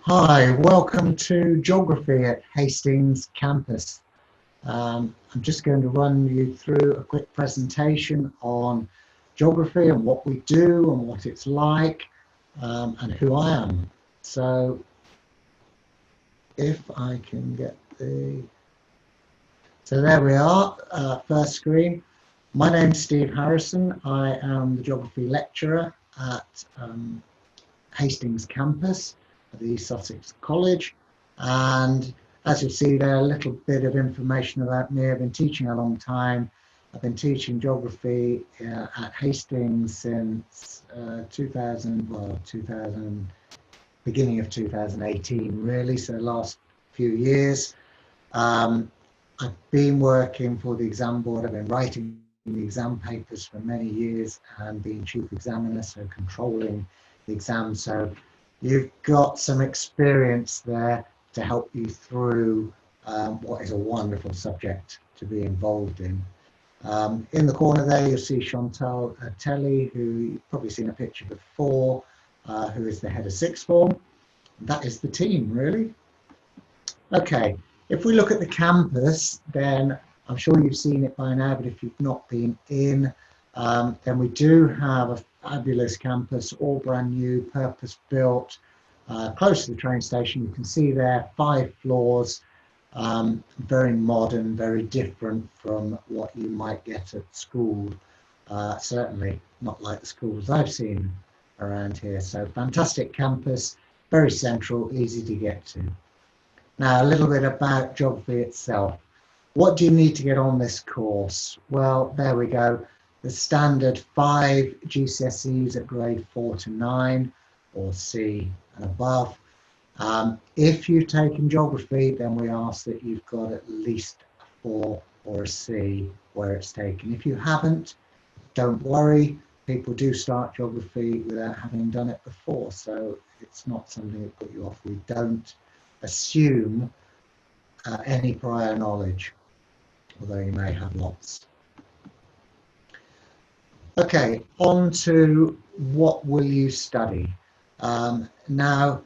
Hi, welcome to Geography at Hastings campus. I'm just going to run you through a quick presentation on geography and what we do and what it's like and who I am. So if I can get So there we are, first screen. My name's Steve Harrison. I am the geography lecturer at Hastings campus at the East Sussex College, and as you'll see there, a little bit of information about me. I've been teaching a long time. I've been teaching geography at Hastings since 2000, beginning of 2018 really, so the last few years. I've been working for the exam board. I've been writing the exam papers for many years and being chief examiner, so controlling the exam. So you've got some experience there to help you through what is a wonderful subject to be involved in. In the corner there, you'll see Chantal Telly, who you've probably seen a picture before, who is the head of sixth form. That is the team, really. Okay, if we look at the campus, then I'm sure you've seen it by now, but if you've not been in, then we do have a fabulous campus, all brand new, purpose-built, close to the train station. You can see there 5 floors, very modern, very different from what you might get at school. Certainly not like the schools I've seen around here. So fantastic campus, very central, easy to get to. Now, a little bit about geography itself. What do you need to get on this course? Well, there we go. The standard 5 GCSEs at grade 4 to 9 or C and above. If you've taken geography, then we ask that you've got at least a 4 or a C where it's taken. If you haven't, don't worry. People do start geography without having done it before, so it's not something that put you off. We don't assume any prior knowledge, although you may have lots. Okay, on to what will you study? Now,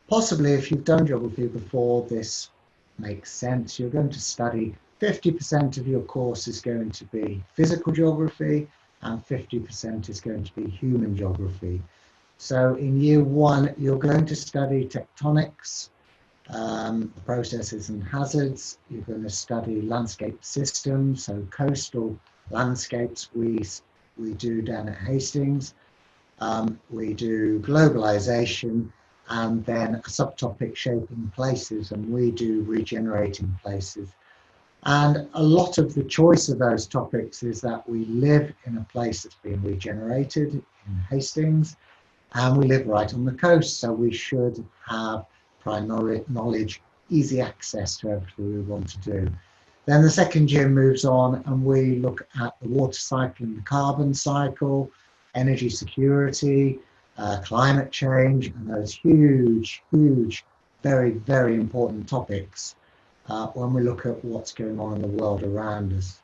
possibly if you've done geography before, this makes sense. You're going to study 50% of your course is going to be physical geography and 50% is going to be human geography. So in year 1, you're going to study tectonics, processes and hazards. You're going to study landscape systems, so coastal landscapes we do down at Hastings. We do globalization and then a subtopic shaping places, and we do regenerating places. And a lot of the choice of those topics is that we live in a place that's being regenerated in Hastings, and we live right on the coast, so we should have primary knowledge, easy access to everything we want to do. Then the second year moves on and we look at the water cycle and the carbon cycle, energy security, climate change, and those huge, very, very important topics when we look at what's going on in the world around us.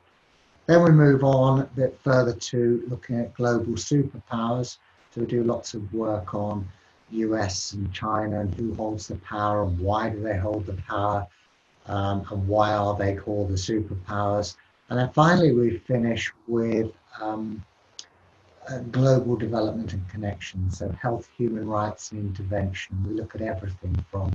Then we move on a bit further to looking at global superpowers. So we do lots of work on US and China and who holds the power and why do they hold the power and why are they called the superpowers. And then finally we finish with global development and connection, so health, human rights and intervention. We look at everything from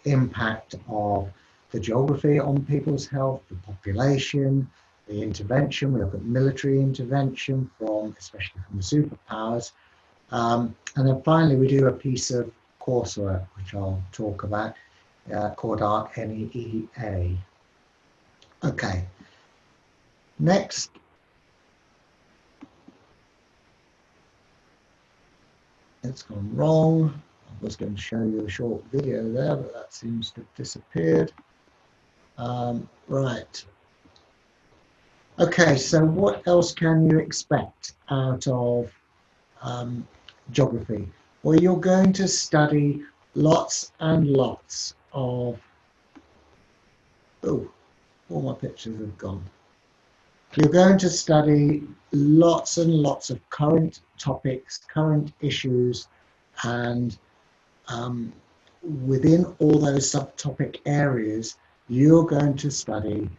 impact of the geography on people's health, the population, the intervention. We look at military intervention especially from the superpowers. And then finally, we do a piece of coursework, which I'll talk about, called our NEEA. Okay, next. It's gone wrong. I was going to show you a short video there, but that seems to have disappeared. Right. Okay, so what else can you expect out of geography? Well, you're going to study lots and lots of, all my pictures have gone. You're going to study lots and lots of current topics, current issues, and within all those subtopic areas, you're going to study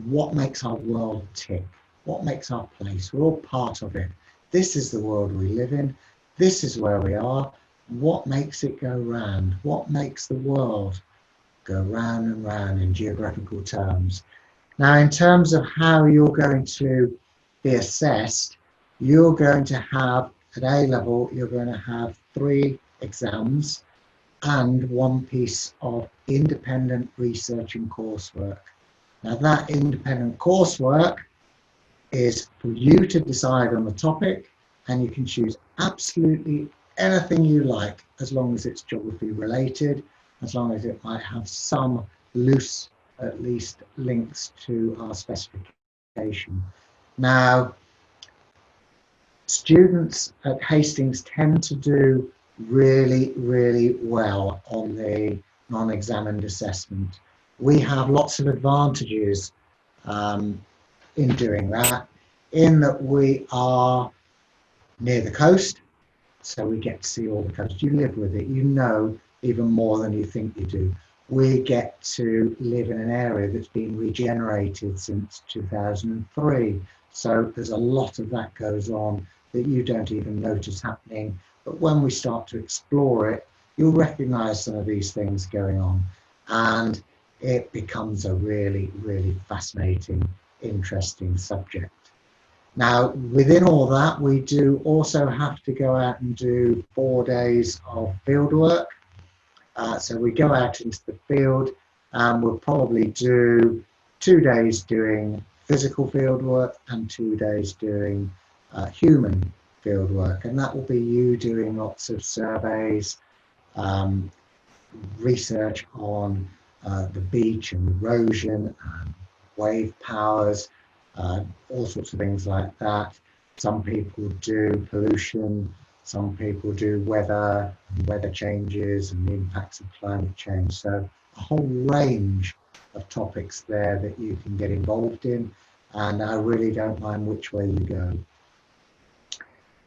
what makes our world tick, what makes our place. We're all part of it. This is the world we live in. This is where we are. What makes it go round? What makes the world go round and round in geographical terms? Now, in terms of how you're going to be assessed, you're going to have, at A level, you're going to have 3 exams and 1 piece of independent research and coursework. Now, that independent coursework is for you to decide on the topic, and you can choose absolutely anything you like, as long as it's geography related, as long as it might have some loose, at least, links to our specification. Now, students at Hastings tend to do really, really well on the non-examined assessment. We have lots of advantages in doing that, in that we are near the coast, so we get to see all the coast. You live with it, you know even more than you think you do. We get to live in an area that's been regenerated since 2003, so there's a lot of that goes on that you don't even notice happening, but when we start to explore it, you'll recognise some of these things going on, and it becomes a really, really fascinating, interesting subject. Now, within all that, we do also have to go out and do 4 days of field work. So we go out into the field, and we'll probably do 2 days doing physical field work and 2 days doing human field work. And that will be you doing lots of surveys, research on the beach and erosion and wave powers, all sorts of things like that. Some people do pollution, some people do weather and weather changes and the impacts of climate change. So a whole range of topics there that you can get involved in, and I really don't mind which way you go.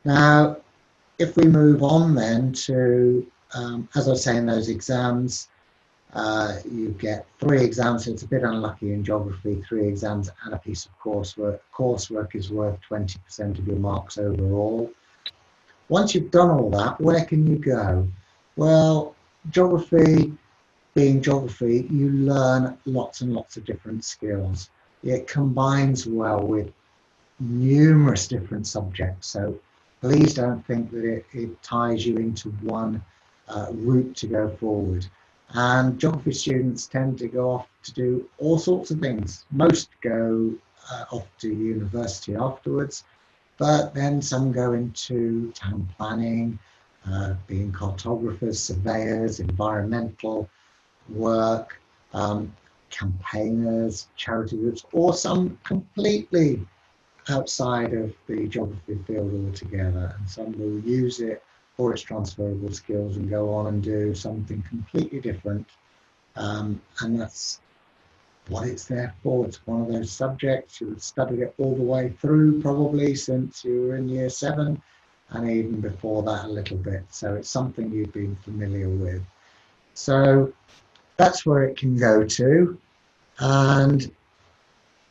Now, if we move on then to, as I was saying, those exams, you get 3 exams, so it's a bit unlucky in geography, 3 exams and a piece of coursework. Coursework is worth 20% of your marks overall. Once you've done all that, where can you go? Well, geography, being geography, you learn lots and lots of different skills. It combines well with numerous different subjects, so please don't think that it ties you into one route to go forward. And geography students tend to go off to do all sorts of things. Most go off to university afterwards, but then some go into town planning, being cartographers, surveyors, environmental work, campaigners, charity groups, or some completely outside of the geography field altogether, and some will use it for its transferable skills and go on and do something completely different, and that's what it's there for. It's one of those subjects you've studied it all the way through, probably since you were in year 7, and even before that a little bit, so it's something you've been familiar with. So that's where it can go to. And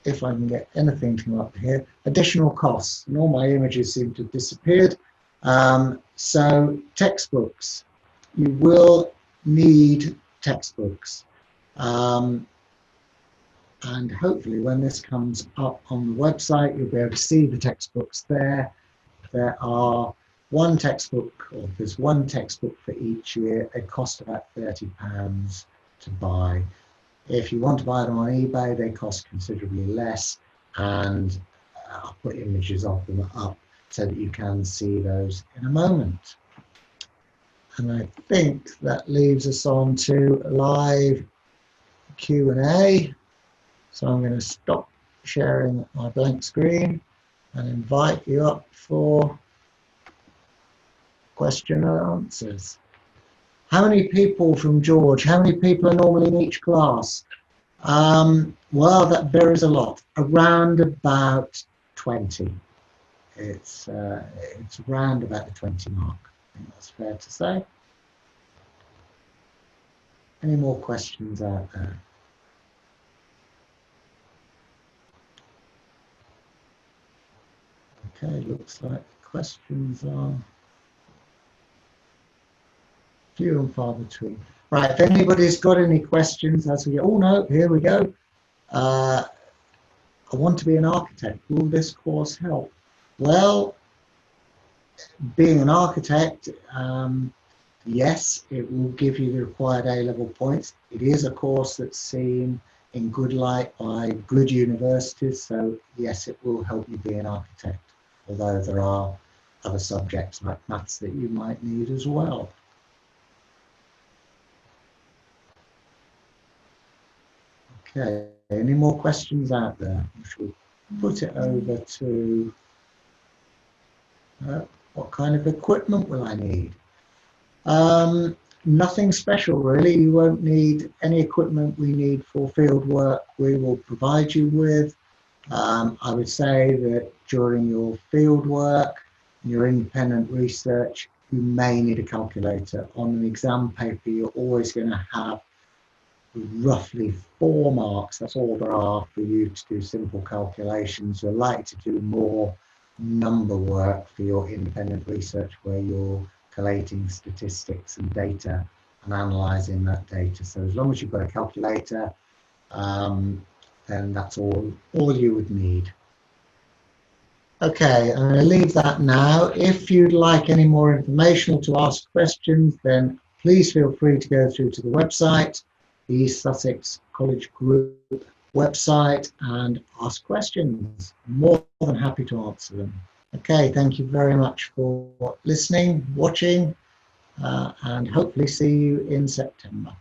if I can get anything to come up here, additional costs, and all my images seem to have disappeared. So textbooks, you will need textbooks, and hopefully when this comes up on the website, you'll be able to see the textbooks there. There are one textbook, or there's one textbook for each year. They cost about £30 to buy. If you want to buy them on eBay, they cost considerably less, and I'll put images of them up so that you can see those in a moment. And I think that leaves us on to live Q&A. So I'm going to stop sharing my blank screen and invite you up for question and answers. How many people from George? How many people are normally in each class? Well, that varies a lot. Around about 20. It's around about the 20 mark. I think that's fair to say. Any more questions out there? Okay, looks like questions are few and far between. Right, if anybody's got any questions as we, oh no, here we go. I want to be an architect. Will this course help? Well, being an architect, yes, it will give you the required A-level points. It is a course that's seen in good light by good universities, so yes, it will help you be an architect, although there are other subjects like maths that you might need as well. Okay, any more questions out there? I shall put it over to what kind of equipment will I need? Nothing special really. You won't need any equipment we need for field work. We will provide you with. I would say that during your field work, your independent research, you may need a calculator. On an exam paper, you're always going to have roughly 4 marks. That's all there are for you to do simple calculations. You're likely to do more number work for your independent research where you're collating statistics and data and analysing that data. So as long as you've got a calculator, then that's all you would need. Okay, I'm going to leave that now. If you'd like any more information or to ask questions, then please feel free to go through to the website, the East Sussex College Group website, and ask questions. More than happy to answer them. Okay, thank you very much for listening, watching, and hopefully see you in September.